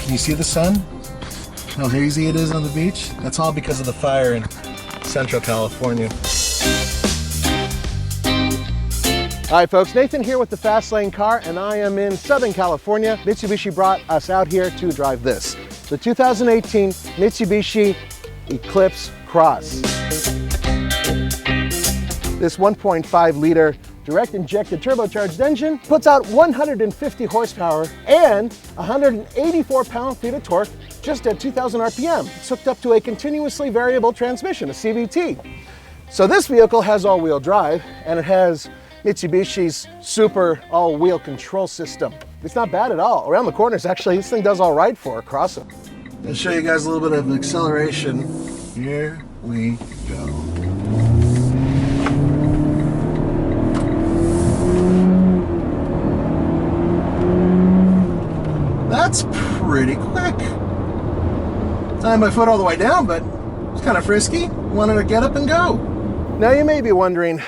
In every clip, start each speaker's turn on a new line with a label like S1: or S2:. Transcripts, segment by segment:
S1: Can you see the sun? How hazy it is on the beach? That's all because of the fire in Central California.
S2: Hi folks, Nathan here with the Fast Lane Car, and I am in Southern California. Mitsubishi brought us out here to drive this, the 2018 Mitsubishi Eclipse Cross. This 1.5 liter direct injected turbocharged engine puts out 150 horsepower and 184 pound-feet of torque just at 2,000 RPM. It's hooked up to a continuously variable transmission, a CVT. So this vehicle has all-wheel drive, and it has Mitsubishi's super all-wheel control system. It's not bad at all. Around the corners, actually, this thing does all right for a crosser.
S1: I'll show you guys a little bit of acceleration. Here we go. That's pretty quick. Tying my foot all the way down, but it's kind of frisky. Wanted to get up and go.
S2: Now you may be wondering,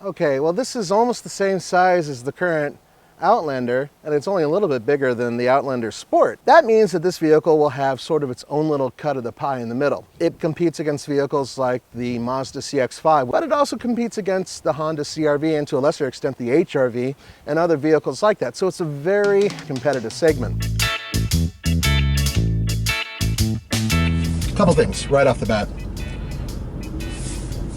S2: okay, well this is almost the same size as the current Outlander, and it's only a little bit bigger than the Outlander Sport. That means that this vehicle will have sort of its own little cut of the pie in the middle. It competes against vehicles like the Mazda CX-5, but it also competes against the Honda CR-V and to a lesser extent the HR-V and other vehicles like that. So it's a very competitive segment.
S1: Couple things right off the bat.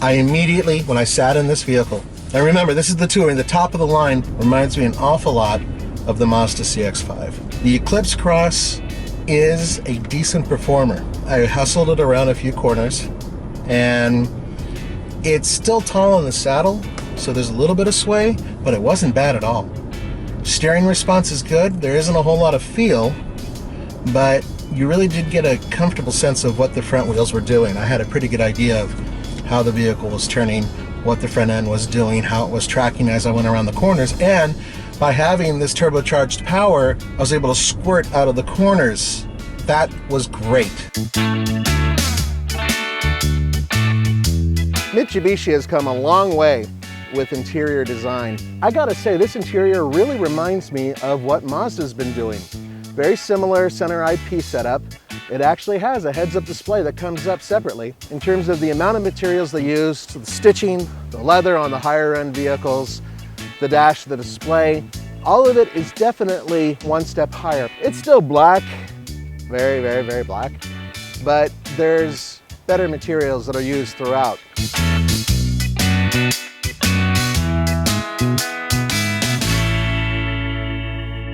S1: I immediately, when I sat in this vehicle, and remember, this is the Touring, the top of the line reminds me an awful lot of the Mazda CX-5. The Eclipse Cross is a decent performer. I hustled it around a few corners, and it's still tall in the saddle, so there's a little bit of sway, but it wasn't bad at all. Steering response is good. There isn't a whole lot of feel, but you really did get a comfortable sense of what the front wheels were doing. I had a pretty good idea of how the vehicle was turning, what the front end was doing, how it was tracking as I went around the corners, and by having this turbocharged power, I was able to squirt out of the corners. That was great.
S2: Mitsubishi has come a long way with interior design. I gotta say, this interior really reminds me of what Mazda's been doing. Very similar center eyepiece setup. It actually has a heads-up display that comes up separately. In terms of the amount of materials they use, the stitching, the leather on the higher-end vehicles, the dash, the display, all of it is definitely one step higher. It's still black, very, very, very black, but there's better materials that are used throughout.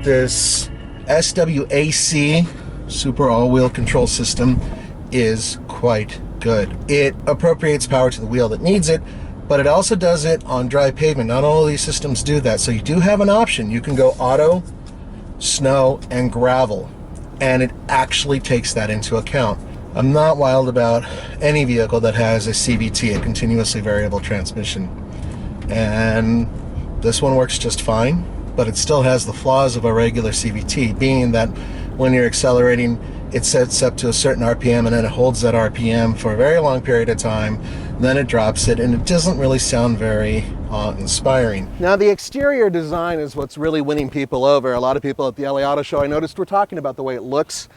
S1: This SWAC Super All-Wheel Control System is quite good. It appropriates power to the wheel that needs it, but it also does it on dry pavement. Not all of these systems do that, so you do have an option. You can go auto, snow, and gravel, and it actually takes that into account. I'm not wild about any vehicle that has a CVT, a continuously variable transmission, and this one works just fine, but it still has the flaws of a regular CVT, being that when you're accelerating, it sets up to a certain RPM and then it holds that RPM for a very long period of time, then it drops it, and it doesn't really sound very inspiring.
S2: Now the exterior design is what's really winning people over. A lot of people at the LA Auto Show I noticed were talking about the way it looks,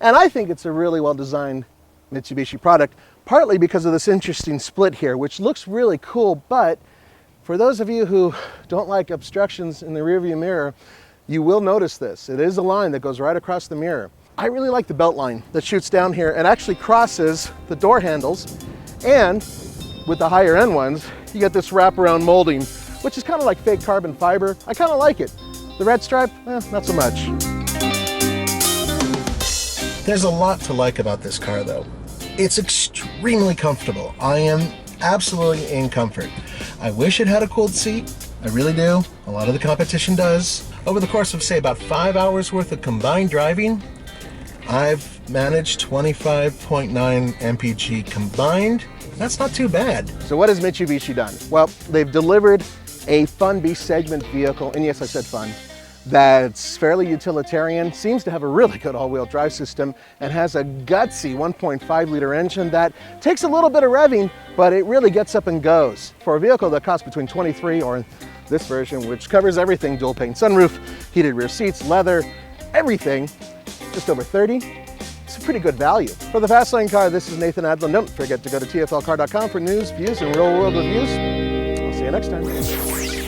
S2: and I think it's a really well-designed Mitsubishi product, partly because of this interesting split here, which looks really cool, but for those of you who don't like obstructions in the rearview mirror, you will notice this. It is a line that goes right across the mirror. I really like the belt line that shoots down here and actually crosses the door handles, and with the higher end ones, you get this wraparound molding, which is kind of like fake carbon fiber. I kind of like it. The red stripe, not so much.
S1: There's a lot to like about this car though. It's extremely comfortable. I am absolutely in comfort. I wish it had a cooled seat. I really do. A lot of the competition does. Over the course of, say, about 5 hours worth of combined driving, I've managed 25.9 mpg combined. That's not too bad.
S2: So what has Mitsubishi done? Well, they've delivered a fun B-segment vehicle, and yes, I said fun, that's fairly utilitarian, seems to have a really good all-wheel drive system, and has a gutsy 1.5 liter engine that takes a little bit of revving, but it really gets up and goes. For a vehicle that costs between 23 or this version, which covers everything, dual pane sunroof, heated rear seats, leather, everything, just over 30. It's a pretty good value. For the Fast Lane Car, this is Nathan Adlin. Don't forget to go to tflcar.com for news, views, and real-world reviews. I'll see you next time.